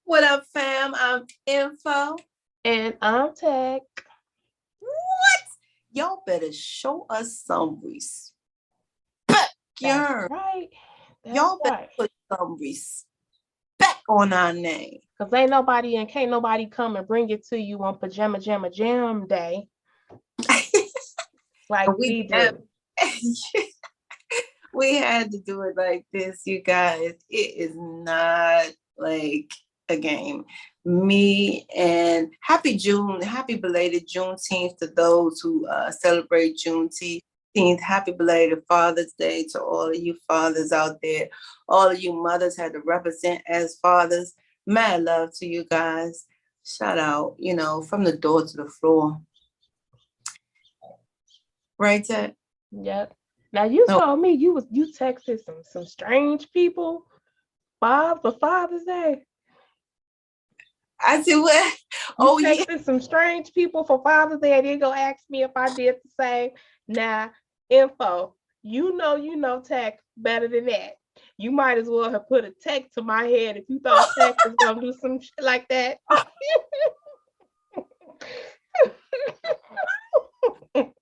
What up, fam? I'm Info. And I'm Tech. What? Y'all better show us some respect. That's Y'all right. That's better right. put some respect on our name. Cause ain't nobody and can't nobody come and bring it to you on pajama jamma jam day like we we have, do. we had to do it like this, you guys. It is not like a game. Me and happy belated Juneteenth to those who celebrate Juneteenth. Happy belated Father's Day to all of you fathers out there. All of you mothers had to represent as fathers. Mad love to you guys. Shout out, from the door to the floor. Right, Ted? Yep. Now you No, told me you texted some strange people for Father's Day. I said what? You Oh yeah. texted some strange people for Father's Day and then go ask me if I did the same. Now, Info, you know Tech better than that. You might as well have put a tech to my head if you thought Tech was gonna do some shit like that.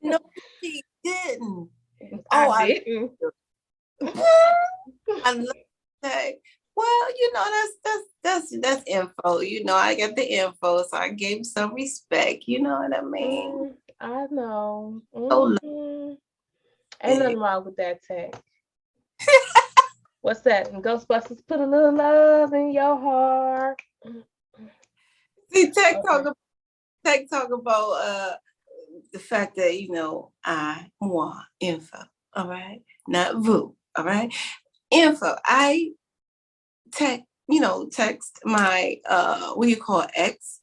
No, she didn't. I Oh, didn't. I love that. Well, that's info. I got the info, so I gave some respect. You know what I mean? I know. So Ain't nothing wrong with that Tech. What's that? And Ghostbusters put a little love in your heart. see, Okay. Tech talk about the fact that I want info. All right, not Vu. All right, info. I text my what do you call ex?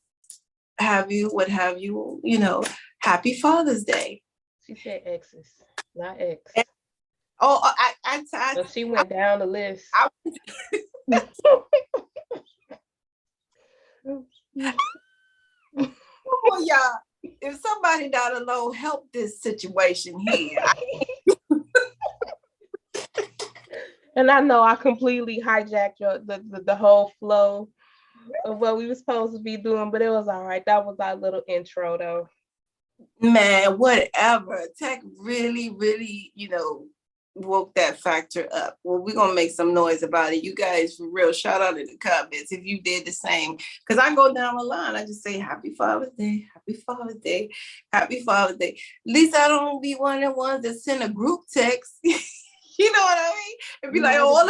What have you? Happy Father's Day. She said exes, not ex. Oh, So she went down the list. I well, y'all, if somebody down the low help this situation here. And I know I completely hijacked the whole flow of what we were supposed to be doing, but it was all right. That was our little intro, though. Man, whatever. Tech really, really, woke that factor up. Well, we're gonna make some noise about it. You guys, for real, shout out in the comments if you did the same. Because I go down the line, I just say Happy Father's Day, Happy Father's Day, Happy Father's Day. At least I don't be one of the ones that send a group text. You know what I mean? And be You like, might as oh,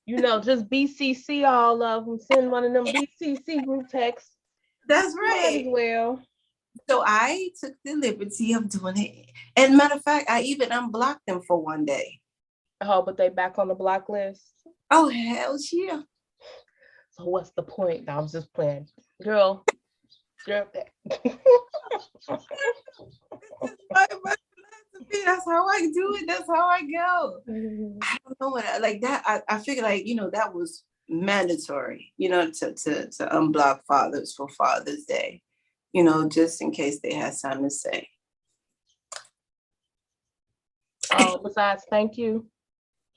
well. Just BCC all of them. Send one of them BCC group texts. that's Might as right. well. So I took the liberty of doing it. And matter of fact, I even unblocked them for one day. Oh, but they back on the block list. Oh, hell yeah. So what's the point? No, I'm just playing. Girl. That's how I do it. That's how I go. I don't know what I like that. I figured that was mandatory, to unblock fathers for Father's Day, just in case they had something to say. Oh, besides, thank you.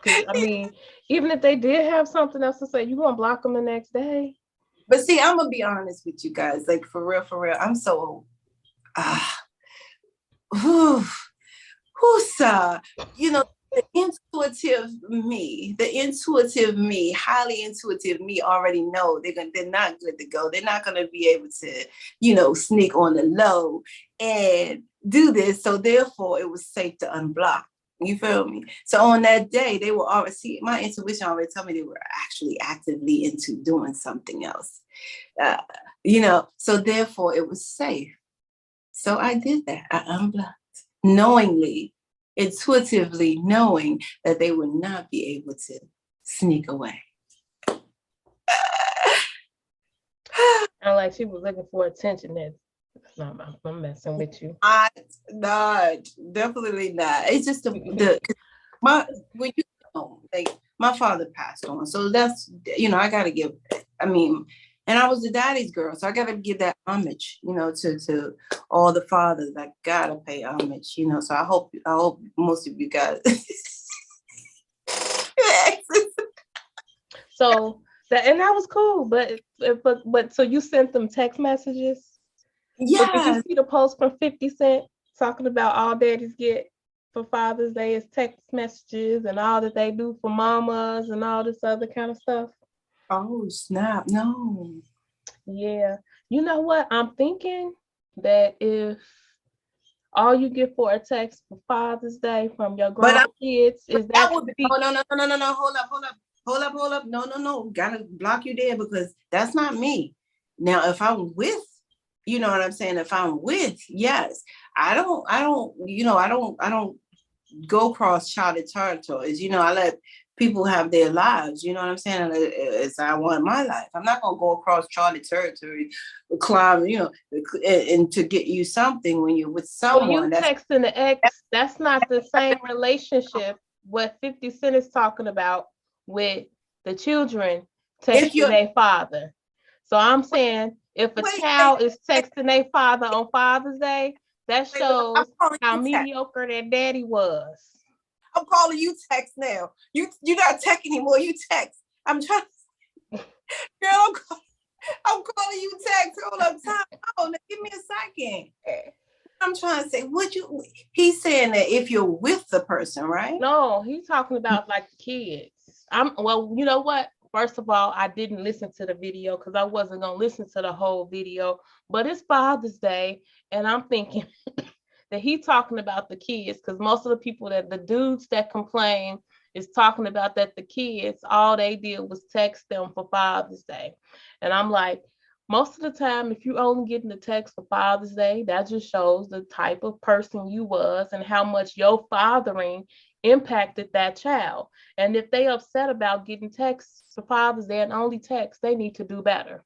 Because I mean, even if they did have something else to say, you gonna block them the next day. But see, I'm gonna be honest with you guys, like for real. I'm so whoosah, the intuitive me, highly intuitive me already know they're not good to go. They're not gonna be able to, sneak on the low and do this. So therefore it was safe to unblock. You feel me? So on that day, they were already see my intuition already told me they were actually actively into doing something else. So therefore it was safe. So I did that. I unblocked knowingly, intuitively knowing that they would not be able to sneak away. And like she was looking for attention. That's not I'm messing with you. Not definitely not. It's just my father passed on, so that's I gotta give. I mean, and I was the daddy's girl, so I gotta give that homage, to all the fathers. I gotta pay homage, So I hope most of you guys. So And that was cool. But so you sent them text messages? But did you Yes. see the post from 50 Cent talking about all daddies get for Father's Day is text messages and all that they do for mamas and all this other kind of stuff? Oh, snap. No. Yeah. You know what? I'm thinking that if all you get for a text for Father's Day from your But grown kids is that that would could be, be. oh, no. Hold up. No. Gotta block you there because that's not me. Now, if I'm with, you know what I'm saying? If I'm with, yes. I don't, I don't go cross charted territories. I let people have their lives. You know what I'm saying? As I want my life. I'm not gonna go across charted territory, climb, and to get you something when you're with Well, you someone. texting the ex, that's not the same relationship what 50 Cent is talking about with the children If texting you're their father. So I'm saying if a wait, child is texting their father on Father's Day, that I'm shows calling how you text. mediocre their daddy was. I'm calling you text now. You not text anymore. You text. I'm trying. Girl, I'm calling you text. Hold up, time. Oh, give me a second. I'm trying to say, he's saying that if you're with the person, right? No, he's talking about like the kids. Well, you know what? First of all, I didn't listen to the video because I wasn't gonna listen to the whole video. But it's Father's Day, and I'm thinking that he's talking about the kids because most of the people that the dudes that complain is talking about that the kids all they did was text them for Father's Day, and I'm like, most of the time, if you only getting the text for Father's Day, that just shows the type of person you was and how much your fathering impacted that child. And if they upset about getting texts for Father's Day and only text, they need to do better.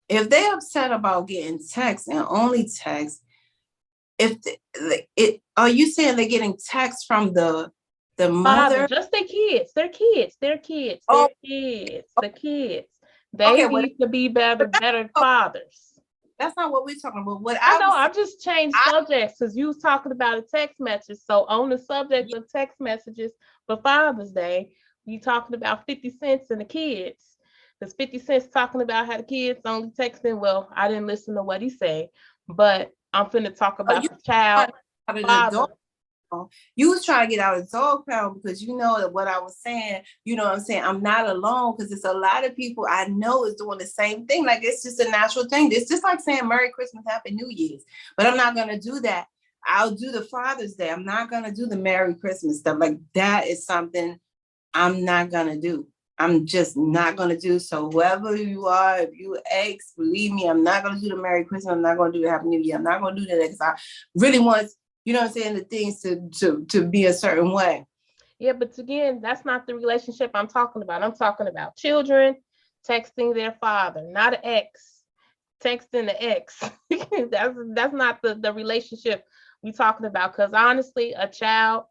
If they upset about getting text and only text, are you saying they're getting text from the Father, mother? just their kids, Oh, the kids. They okay. need to be better fathers. That's not what we're talking about. What I I know, was I just changed subjects because you was talking about a text message. So on the subject of text messages for Father's Day, we talking about 50 cents and the kids. Because 50 cents talking about how the kids only texting. Well, I didn't listen to what he said, but I'm finna talk about the child father. You was trying to get out of dog pound because you know that what I was saying, you know what I'm saying? I'm not alone because it's a lot of people I know is doing the same thing. Like it's just a natural thing. It's just like saying Merry Christmas, Happy New Year's. But I'm not gonna do that. I'll do the Father's Day. I'm not gonna do the Merry Christmas stuff. Like that is something I'm not gonna do. I'm just not gonna do. So whoever you are, if you ex, believe me, I'm not gonna do the Merry Christmas. I'm not gonna do the Happy New Year. I'm not gonna do that because I really want, you know what I'm saying, the things to be a certain way. Yeah, but again, that's not the relationship I'm talking about. I'm talking about children texting their father, not an ex, texting the ex. That's not the relationship we talking about. Because honestly, a child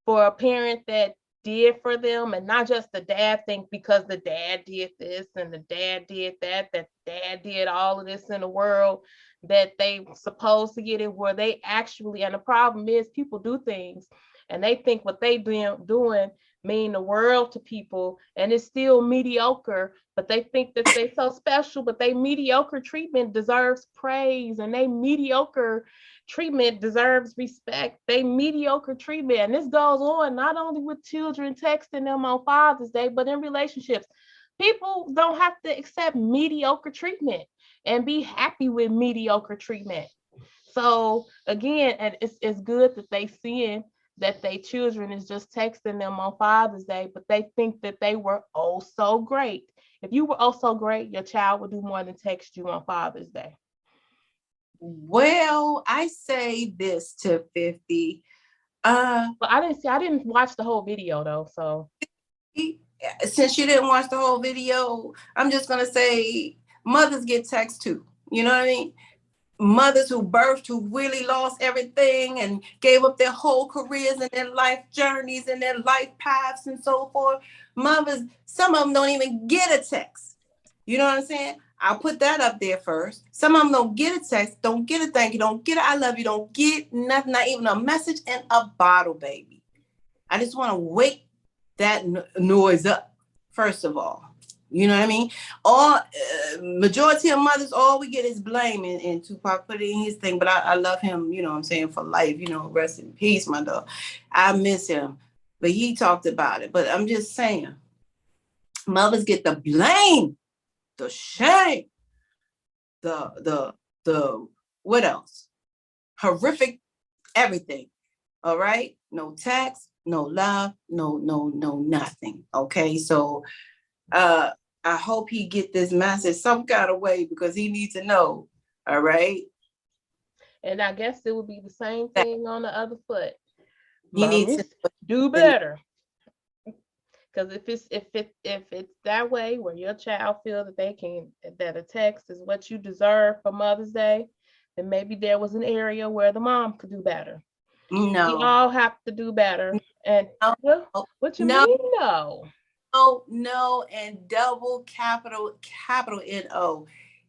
for a parent that did for them, and not just the dad think because the dad did this and the dad did that, that dad did all of this in the world, that they supposed to get it where they actually, and the problem is people do things and they think what they doing mean the world to people and it's still mediocre, but they think that they so special, but they mediocre treatment deserves praise and they mediocre treatment deserves respect. They mediocre treatment. And this goes on not only with children texting them on Father's Day, but in relationships. People don't have to accept mediocre treatment and be happy with mediocre treatment. So again, and it's good that they seeing that they children is just texting them on Father's Day, but they think that they were oh so great. If you were oh so great, your child would do more than text you on Father's Day. Well, I say this to 50. But I didn't watch the whole video though. So since you didn't watch the whole video, I'm just gonna say mothers get text too. You know what I mean? Mothers who birthed, who really lost everything and gave up their whole careers and their life journeys and their life paths and so forth. Mothers, some of them don't even get a text. You know what I'm saying? I'll put that up there first. Some of them don't get a text, don't get a thank you, don't get a I love you, don't get nothing, not even a message in a bottle, baby. I just want to wake that noise up, first of all. You know what I mean? All majority of mothers, all we get is blame, and Tupac put it in his thing. But I love him, you know what I'm saying, for life. You know, rest in peace, my dog. I miss him. But he talked about it. But I'm just saying, mothers get the blame, the shame, the what else? Horrific everything. All right? No tax, no love, no nothing. Okay. So I hope he get this message some kind of way, because he needs to know. All right. And I guess it would be the same thing on the other foot. He needs Mommies, to do better. Because if it's that way, where your child feels that a text is what you deserve for Mother's Day, then maybe there was an area where the mom could do better. No. We all have to do better. And no. What you mean no? No, and double capital No.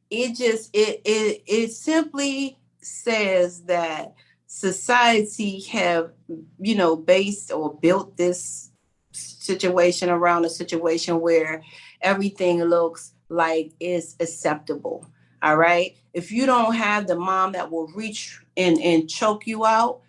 It simply says that society have, you know, based or built this situation around a situation where everything looks like it's acceptable. All right. If you don't have the mom that will reach and choke you out,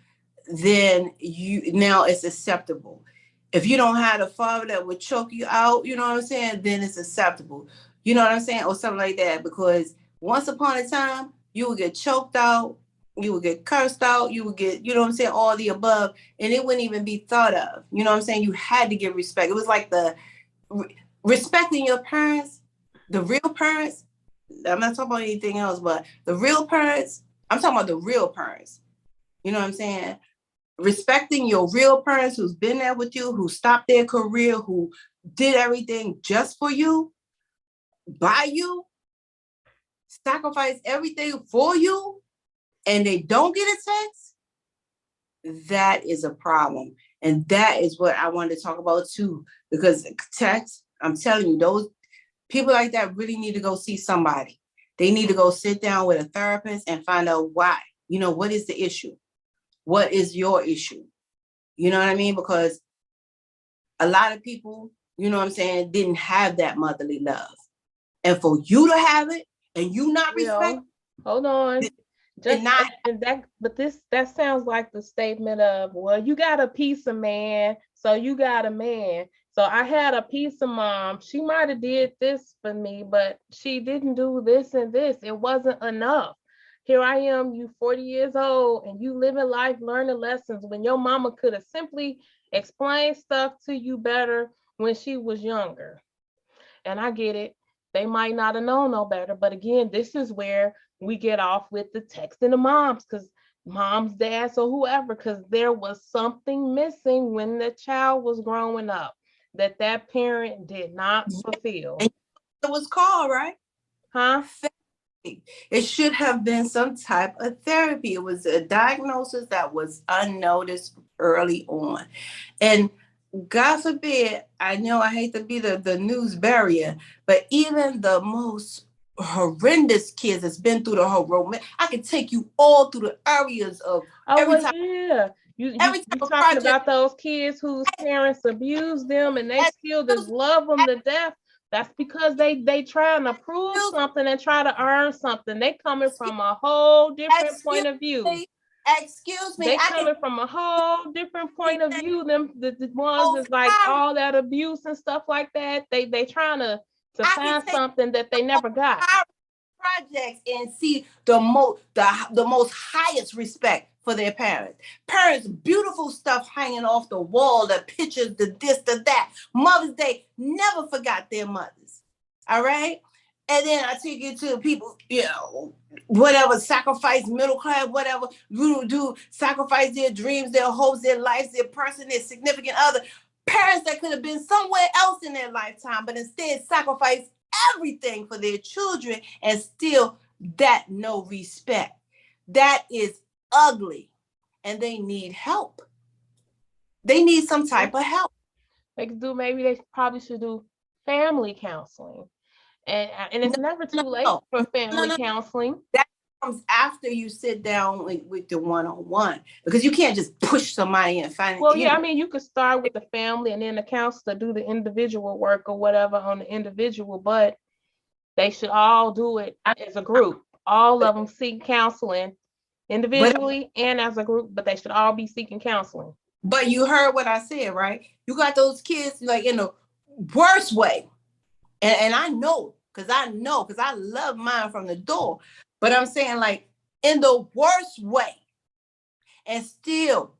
then now it's acceptable. If you don't have a father that would choke you out, you know what I'm saying, then it's acceptable. You know what I'm saying? Or something like that. Because once upon a time, you would get choked out, you would get cursed out, you would get, you know what I'm saying, all the above, and it wouldn't even be thought of. You know what I'm saying? You had to give respect. It was like the respecting your parents, the real parents. I'm not talking about anything else, but the real parents, I'm talking about the real parents. You know what I'm saying? Respecting your real parents who's been there with you, who stopped their career, who did everything just for you, by you, sacrifice everything for you, and they don't get a text, that is a problem. And that is what I wanted to talk about too, because text, I'm telling you, those people like that really need to go see somebody. They need to go sit down with a therapist and find out why. You know, what is the issue? What is your issue? You know what I mean? Because a lot of people, you know what I'm saying, didn't have that motherly love. And for you to have it and you not respect. Hold on. That sounds like the statement of, well, you got a piece of man, so you got a man. So I had a piece of mom. She might have did this for me, but she didn't do this and this. It wasn't enough. Here I am, you 40 years old, and you living life, learning lessons when your mama could have simply explained stuff to you better when she was younger. And I get it. They might not have known no better. But again, this is where we get off with the texting the moms, because moms, dads, or whoever, because there was something missing when the child was growing up that parent did not fulfill. It was called, right? Huh? It should have been some type of therapy. It was a diagnosis that was unnoticed early on. And God forbid, I know I hate to be the news barrier, but even the most horrendous kids that's been through the whole road, I can take you all through the areas of every time. Yeah. You talking about those kids whose parents abused them and they still just love them to death. That's because they trying to prove something and try to earn something. They coming from a whole different point of view. Excuse me. They coming from a whole different point of view. Them the ones that's like all that abuse and stuff like that. They trying to find something that they never got. Projects and see the most highest respect for their parents. Parents, beautiful stuff hanging off the wall, the pictures, the this, the that. Mother's Day, never forgot their mothers. All right? And then I take you to people, you know, whatever, sacrifice, middle class, whatever, do sacrifice their dreams, their hopes, their lives, their person, their significant other. Parents that could have been somewhere else in their lifetime, but instead sacrifice everything for their children, and still that no respect. That is ugly. And they need help. They need some type of help. Maybe they probably should do family counseling. And it's never too late for family counseling. comes after you sit down with the one-on-one, because you can't just push somebody and find Well, yeah, I mean, you could start with the family and then the counselor do the individual work or whatever on the individual, but they should all do it as a group. All of them seek counseling individually and as a group, but they should all be seeking counseling. But you heard what I said, right? You got those kids like in the worst way. And I know, because I love mine from the door. But I'm saying like in the worst way, and still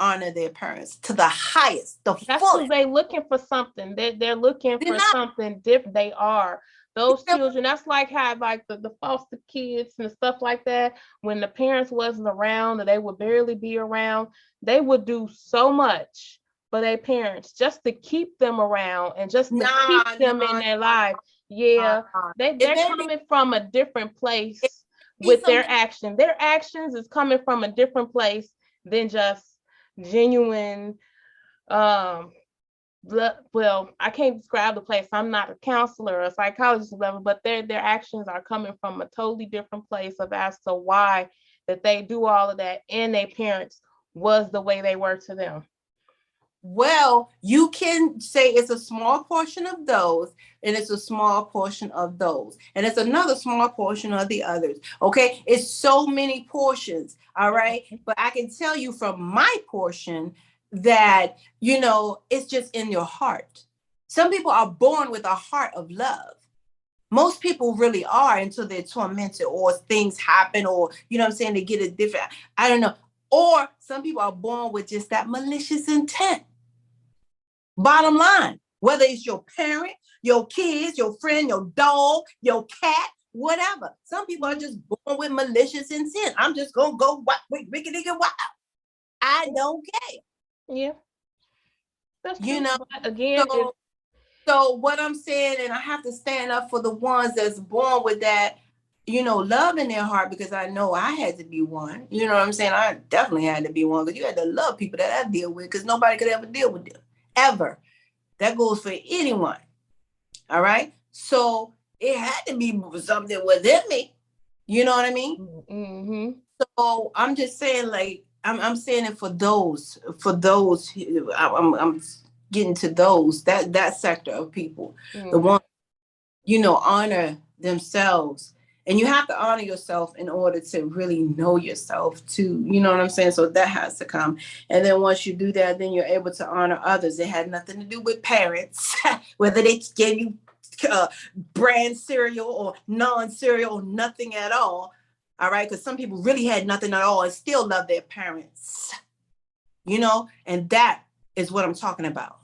honor their parents to the highest, the That's fullest. because they looking for something. They're looking for something different. They are. Those children, that's like how like the foster kids and stuff like that, when the parents wasn't around or they would barely be around, they would do so much for their parents just to keep them around and just to keep them in their life. Yeah, they're coming from a different place with their action. Their actions is coming from a different place than just genuine well, I can't describe the place. I'm not a counselor or a psychologist or whatever, but their actions are coming from a totally different place of as to why that they do all of that and their parents was the way they were to them. Well, you can say it's a small portion of those, and it's a small portion of those, and it's another small portion of the others. Okay, it's so many portions. All right, but I can tell you from my portion that, you know, it's just in your heart. Some people are born with a heart of love. Most people really are until they're tormented or things happen, or, you know what I'm saying, they get a different, I don't know. Or some people are born with just that malicious intent. Bottom line, whether it's your parent, your kids, your friend, your dog, your cat, whatever. Some people are just born with malicious intent. I'm just going to go wicked wild. I don't care. Yeah. That's true. You know, but again, so what I'm saying, and I have to stand up for the ones that's born with that, you know, love in their heart, because I know I had to be one. You know what I'm saying? I definitely had to be one, because you had to love people that I deal with, because nobody could ever deal with them, ever. That goes for anyone. All right. So it had to be something within me. You know what I mean? Mm-hmm. So I'm just saying, like, I'm saying it for those. I'm getting to those, that sector of people, the one, you know, honor themselves. And you have to honor yourself in order to really know yourself too. You know what I'm saying? So that has to come. And then once you do that, then you're able to honor others. It had nothing to do with parents, whether they gave you brand cereal or non-cereal or nothing at all. All right. Because some people really had nothing at all and still love their parents. You know, and that is what I'm talking about.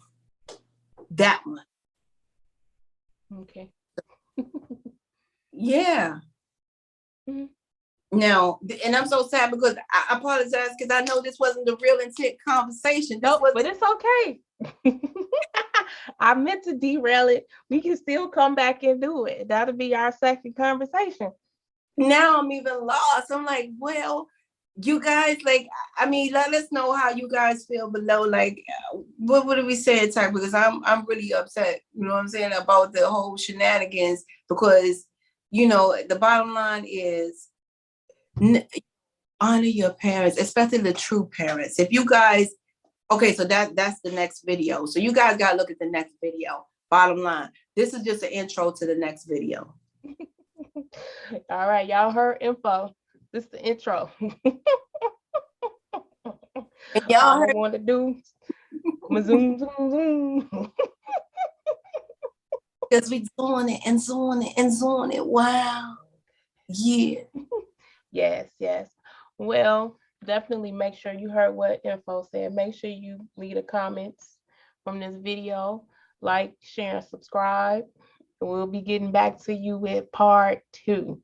That one. Okay. Yeah. Mm-hmm. Now, and I'm so sad because I apologize, because I know this wasn't the real intent conversation. Nope, but it's okay. I meant to derail it. We can still come back and do it. That'll be our second conversation. Now I'm even lost. I'm like, well, you guys, like, I mean, let us know how you guys feel below. Like, what would we say, type? Because I'm really upset. You know what I'm saying, about the whole shenanigans, because, you know, the bottom line is honor your parents, especially the true parents. If you guys, okay, so that's the next video. So you guys got to look at the next video. Bottom line, this is just an intro to the next video. All right, y'all heard info. This is the intro. And y'all heard want to do zoom, zoom, zoom. Because we doing it and doing it and doing it. Wow. Yeah. Yes. Well, definitely make sure you heard what info said. Make sure you leave the comments from this video, like, share, and subscribe. And we'll be getting back to you with part 2.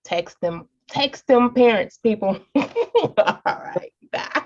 Text them parents, people. All right. Bye.